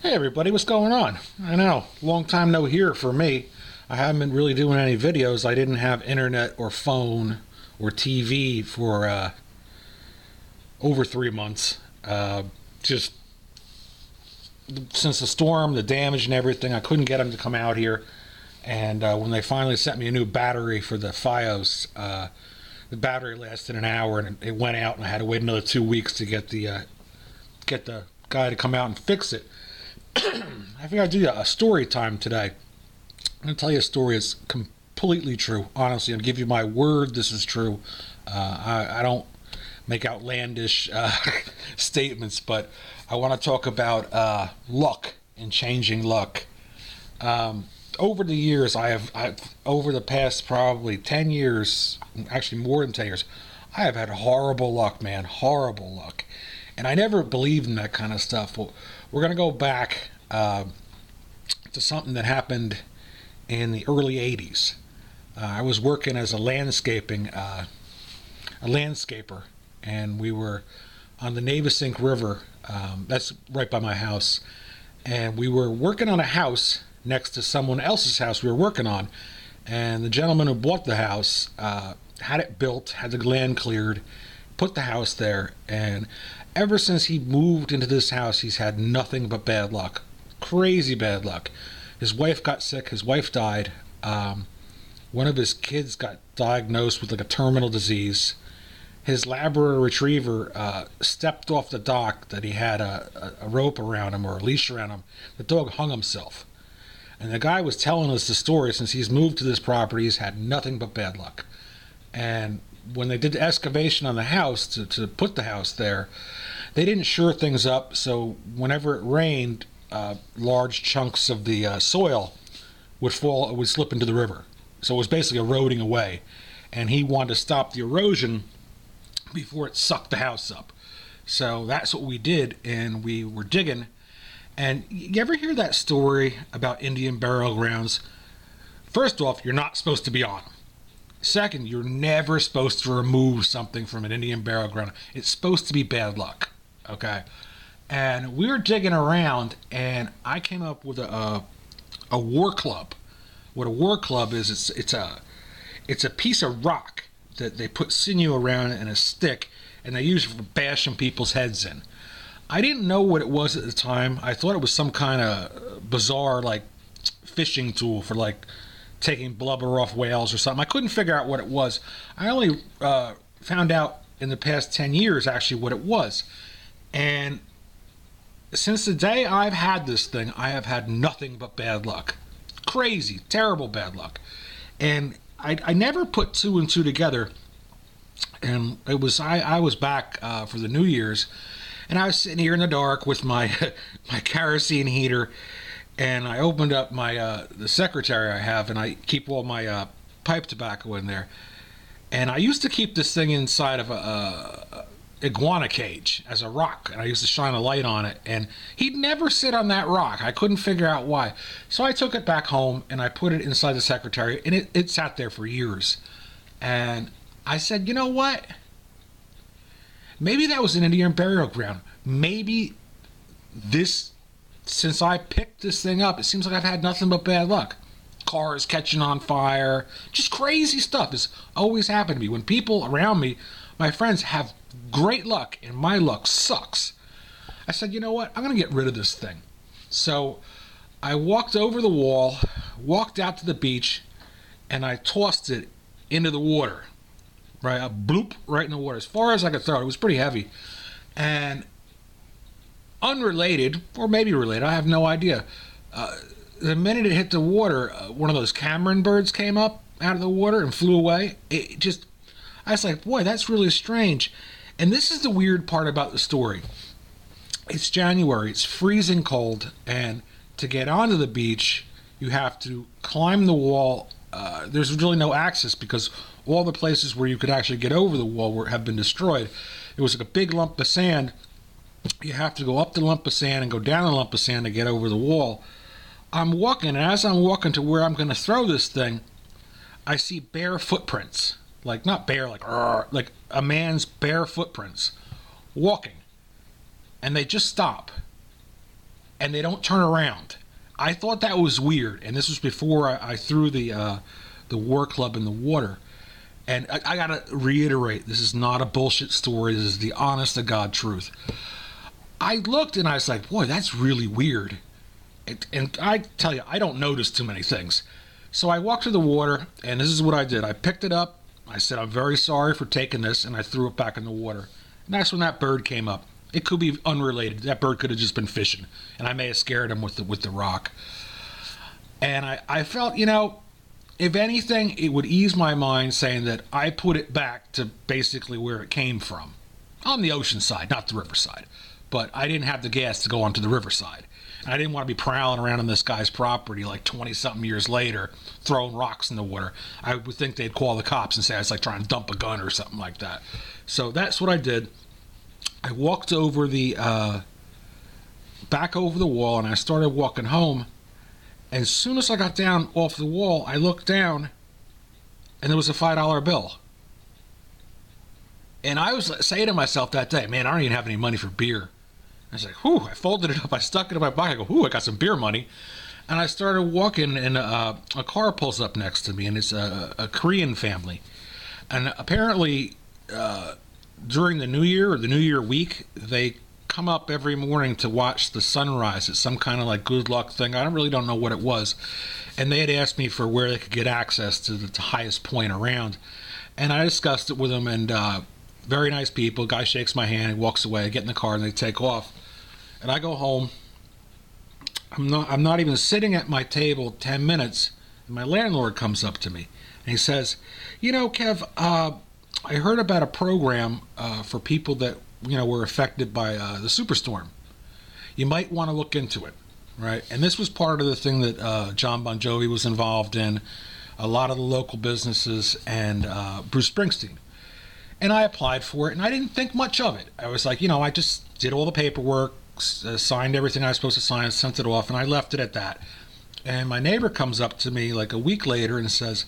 Hey everybody, what's going on? I know, long time no hear for me. I haven't been really doing any videos. I didn't have internet or phone or TV for over 3 months. Just since the storm, the damage and everything, I couldn't get them to come out here. And when they finally sent me a new battery for the FiOS, the battery lasted an hour and it went out, and I had to wait another 2 weeks to get the guy to come out and fix it. I figured I'd do a story time today. I'm going to tell you a story that's completely true. Honestly, I'll give you my word this is true. I don't make outlandish statements, but I want to talk about luck and changing luck. Over the years, over the past probably 10 years, actually more than 10 years, I have had horrible luck, man. Horrible luck. And I never believed in that kind of stuff. Well, we're going to go back to something that happened in the early 80s. I was working as a landscaper, and we were on the Navesink River. That's right by my house. And we were working on a house next to someone else's house we were working on. And the gentleman who bought the house had it built, had the land cleared, put the house there, and ever since he moved into this house, he's had nothing but bad luck. Crazy bad luck. His wife got sick. His wife died. One of his kids got diagnosed with like a terminal disease. His Labrador Retriever stepped off the dock that he had a rope around him or a leash around him. The dog hung himself. And the guy was telling us the story. Since he's moved to this property, he's had nothing but bad luck. And when they did the excavation on the house to put the house there, they didn't shore things up, so whenever it rained, large chunks of the soil would slip into the river. So it was basically eroding away, and he wanted to stop the erosion before it sucked the house up. So that's what we did, and we were digging. And you ever hear that story about Indian burial grounds? First off, you're not supposed to be on them. Second, you're never supposed to remove something from an Indian burial ground. It's supposed to be bad luck, okay? And we were digging around, and I came up with a war club. What a war club is, it's a piece of rock that they put sinew around and a stick, and they use it for bashing people's heads in. I didn't know what it was at the time. I thought it was some kind of bizarre, like, fishing tool for, like, taking blubber off whales or something. I couldn't figure out what it was. I only found out in the past 10 years, actually, what it was. And since the day I've had this thing, I have had nothing but bad luck. Crazy, terrible bad luck. And I never put two and two together. And it was I was back for the New Year's, and I was sitting here in the dark with my my kerosene heater, and I opened up my the secretary I have, and I keep all my pipe tobacco in there. And I used to keep this thing inside of a iguana cage as a rock, and I used to shine a light on it, and he'd never sit on that rock. I couldn't figure out why. So I took it back home, and I put it inside the secretary, and it sat there for years. And I said, you know what? Maybe that was an Indian burial ground. Maybe this, since I picked this thing up, it seems like I've had nothing but bad luck. Cars catching on fire, just crazy stuff has always happened to me. When people around me, my friends, have great luck and my luck sucks, I said, you know what? I'm going to get rid of this thing. So I walked over the wall, walked out to the beach, and I tossed it into the water. Right, a bloop right in the water, as far as I could throw it. It was pretty heavy. And unrelated, or maybe related, I have no idea. The minute it hit the water, one of those Cameron birds came up out of the water and flew away. I was like, boy, that's really strange. And this is the weird part about the story. It's January, it's freezing cold, and to get onto the beach, you have to climb the wall. There's really no access because all the places where you could actually get over the wall have been destroyed. It was like a big lump of sand. You have to go up the lump of sand and go down the lump of sand to get over the wall. I'm walking, and as I'm walking to where I'm going to throw this thing, I see bare footprints. Like, not bare, like a man's bare footprints walking. And they just stop. and they don't turn around. I thought that was weird, and this was before I threw the war club in the water. And I gotta reiterate, this is not a bullshit story. This is the honest to God truth. I looked and I was like, boy, that's really weird. And I tell you, I don't notice too many things. So I walked to the water, and this is what I did. I picked it up. I said, I'm very sorry for taking this, and I threw it back in the water. And that's when that bird came up. It could be unrelated. That bird could have just been fishing, and I may have scared him with the rock. And I felt, if anything, it would ease my mind saying that I put it back to basically where it came from. On the ocean side, not the riverside. But I didn't have the gas to go onto the riverside. And I didn't want to be prowling around on this guy's property like 20-something years later, throwing rocks in the water. I would think they'd call the cops and say I was like trying to dump a gun or something like that. So that's what I did. I walked over back over the wall, and I started walking home. And as soon as I got down off the wall, I looked down, and there was a $5 bill. And I was saying to myself that day, man, I don't even have any money for beer. I was like, whew, I folded it up, I stuck it in my pocket, I go, whew, I got some beer money. And I started walking, and a car pulls up next to me, and it's a Korean family. And apparently, during the New Year or the New Year week, they come up every morning to watch the sunrise. It's some kind of like good luck thing. I really don't know what it was. And they had asked me for where they could get access to the highest point around. And I discussed it with them, and very nice people. Guy shakes my hand, he walks away, I get in the car, and they take off. And I go home. I'm not even sitting at my table 10 minutes, and my landlord comes up to me, and he says, Kev, I heard about a program for people that were affected by the superstorm. You might want to look into it, right? And this was part of the thing that John Bon Jovi was involved in, a lot of the local businesses, and Bruce Springsteen. And I applied for it, and I didn't think much of it. I was like, I just did all the paperwork, signed everything I was supposed to sign, sent it off, and I left it at that. And my neighbor comes up to me like a week later and says,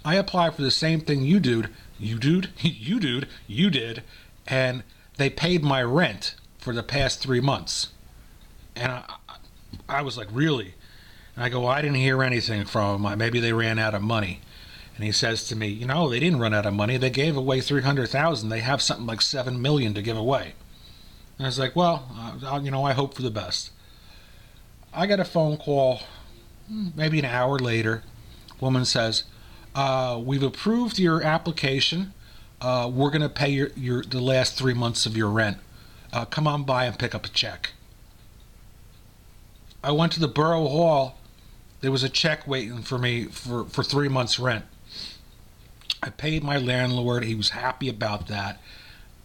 I applied for the same thing you did, and they paid my rent for the past 3 months. And I was like, really? And I go, well, I didn't hear anything from them. Maybe they ran out of money. And he says to me, they didn't run out of money. They gave away $300,000. They have something like $7 million to give away. And I was like, well, I hope for the best. I get a phone call maybe an hour later. Woman says, we've approved your application. We're going to pay the last 3 months of your rent. Come on by and pick up a check. I went to the borough hall. There was a check waiting for me for 3 months' rent. I paid my landlord. He was happy about that.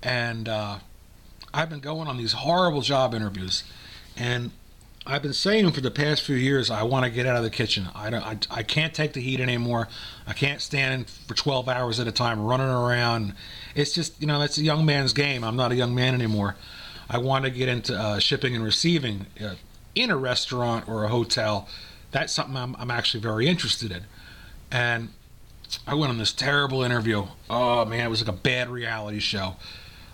And I've been going on these horrible job interviews. And I've been saying for the past few years, I want to get out of the kitchen. I can't take the heat anymore. I can't stand for 12 hours at a time running around. It's just, that's a young man's game. I'm not a young man anymore. I want to get into shipping and receiving in a restaurant or a hotel. That's something I'm actually very interested in. And I went on this terrible interview. Oh, man, it was like a bad reality show.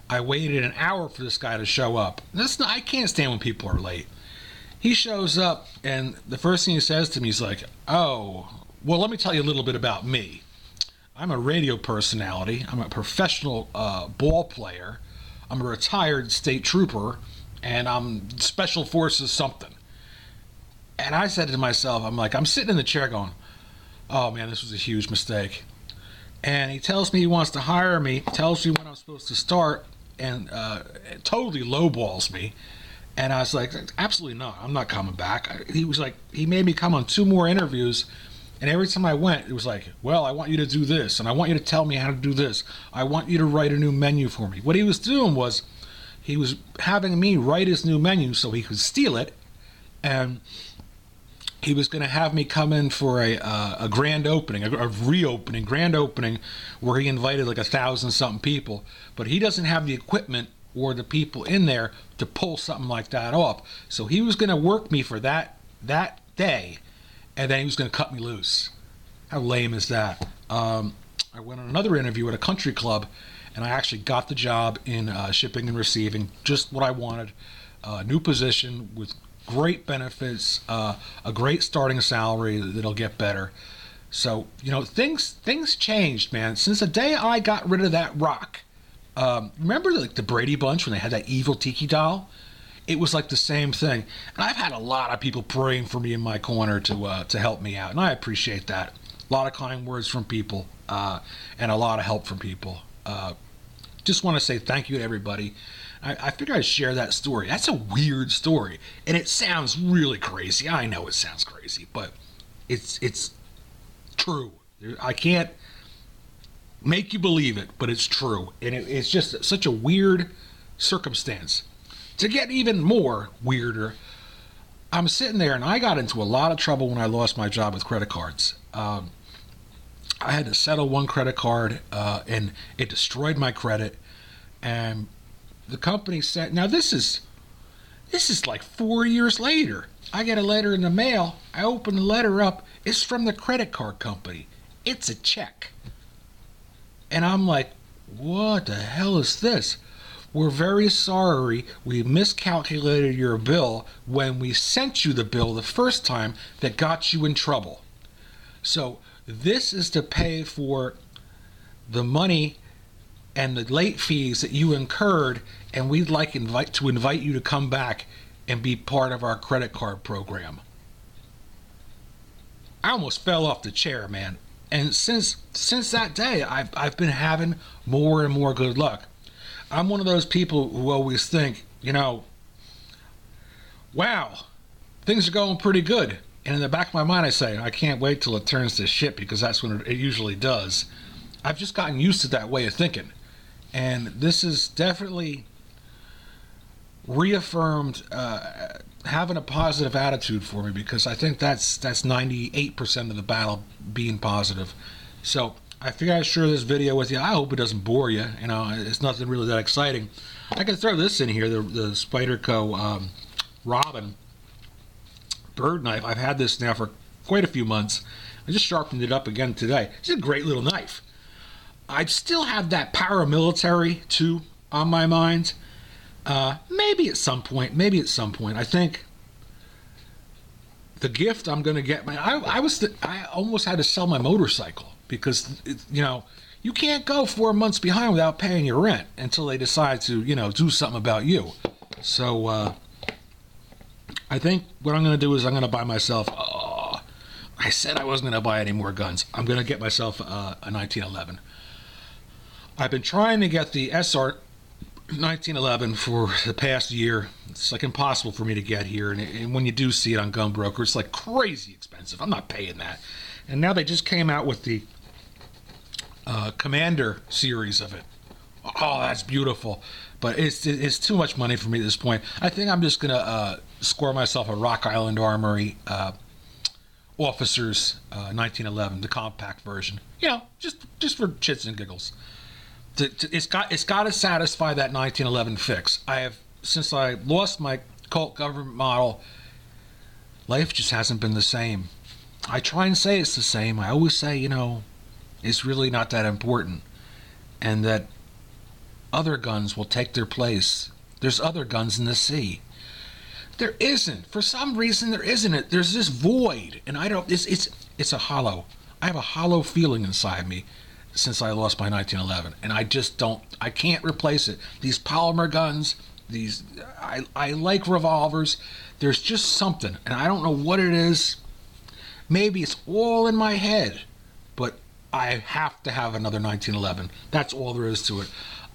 I waited an hour for this guy to show up. I can't stand when people are late. He shows up, and the first thing he says to me is like, oh, well, let me tell you a little bit about me. I'm a radio personality. I'm a professional ball player. I'm a retired state trooper, and I'm Special Forces something. And I said to myself, I'm sitting in the chair going, oh, man, this was a huge mistake. And he tells me he wants to hire me, tells me when I'm supposed to start, and totally lowballs me. And I was like, absolutely not. I'm not coming back. He was like, he made me come on 2 more interviews. And every time I went, it was like, well, I want you to do this. And I want you to tell me how to do this. I want you to write a new menu for me. What he was doing was he was having me write his new menu so he could steal it. And he was going to have me come in for a grand opening, a reopening, grand opening, where he invited like 1,000-something people. But he doesn't have the equipment or the people in there to pull something like that off. So he was going to work me for that day, and then he was going to cut me loose. How lame is that? I went on another interview at a country club, and I actually got the job in shipping and receiving, just what I wanted. New position with great benefits, a great starting salary that'll get better. So, you know, things changed, man. Since the day I got rid of that rock. Remember like the Brady Bunch when they had that evil tiki doll? It was like the same thing. And I've had a lot of people praying for me in my corner to help me out, and I appreciate that. A lot of kind words from people, and a lot of help from people. Just want to say thank you to everybody. I figured I'd share that story. That's a weird story, and it sounds really crazy. I know it sounds crazy, but it's true. I can't make you believe it, but it's true. And it's just such a weird circumstance. To get even more weirder, I'm sitting there and I got into a lot of trouble when I lost my job with credit cards. I had to settle one credit card and it destroyed my credit. And the company said, now this is like 4 years later. I get a letter in the mail. I open the letter up. It's from the credit card company. It's a check. And I'm like, what the hell is this? We're very sorry. We miscalculated your bill when we sent you the bill the first time that got you in trouble. So this is to pay for the money and the late fees that you incurred, and we'd like to invite you to come back and be part of our credit card program. I almost fell off the chair, man. And since that day, I've been having more and more good luck. I'm one of those people who always think, you know, wow, things are going pretty good. And in the back of my mind, I say, I can't wait till it turns to shit, because that's when it usually does. I've just gotten used to that way of thinking. And this is definitely reaffirmed having a positive attitude for me, because I think that's 98% of the battle, being positive. So I figured I'd share this video with you. I hope it doesn't bore you. You know, it's nothing really that exciting. I can throw this in here, the Spyderco Robin bird knife. I've had this now for quite a few months. I just sharpened it up again today. It's a great little knife. I still have that paramilitary too on my mind. Maybe at some point. I think the gift I'm going to get. I almost had to sell my motorcycle, because you know, you can't go 4 months behind without paying your rent until they decide to, you know, do something about you. So I think what I'm going to do is I'm going to buy myself. I said I wasn't going to buy any more guns. I'm going to get myself a 1911. I've been trying to get the SR 1911 for the past year. It's like impossible for me to get here, and when you do see it on Gun Broker, it's like crazy expensive. I'm not paying that. And now they just came out with the Commander series of it. Oh, that's beautiful, but it's too much money for me at this point. I think I'm just gonna score myself a Rock Island Armory Officers 1911, the compact version. You know, just for chits and giggles. It's got to satisfy that 1911 fix. Since I lost my Colt government model, life just hasn't been the same. I try and say it's the same. I always say, you know, it's really not that important, and that other guns will take their place. There's other guns in the sea. There isn't. For some reason, there isn't. There's this void, and I don't. It's a hollow. I have a hollow feeling inside me since I lost my 1911, and I just don't. I can't replace it. These polymer guns. I like revolvers. There's just something, and I don't know what it is. Maybe it's all in my head, but I have to have another 1911. That's all there is to it.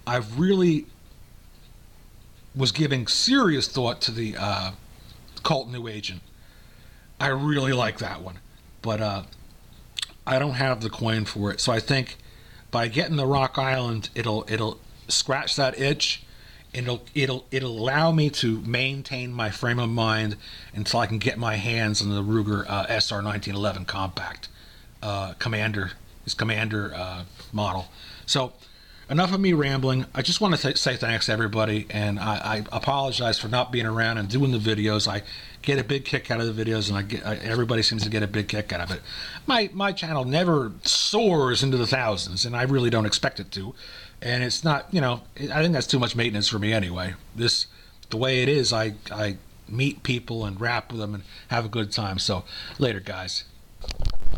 I've really was giving serious thought to the Colt New Agent. I really like that one, but I don't have the coin for it. So I think by getting the Rock Island, it'll scratch that itch, and it'll allow me to maintain my frame of mind until I can get my hands on the Ruger SR 1911 compact Commander model. So enough of me rambling. I just want to say thanks to everybody, and I apologize for not being around and doing the videos. I get a big kick out of the videos, and everybody seems to get a big kick out of it. My channel never soars into the thousands, and I really don't expect it to. And it's not, you know, I think that's too much maintenance for me anyway. The way it is, I meet people and rap with them and have a good time. So later, guys.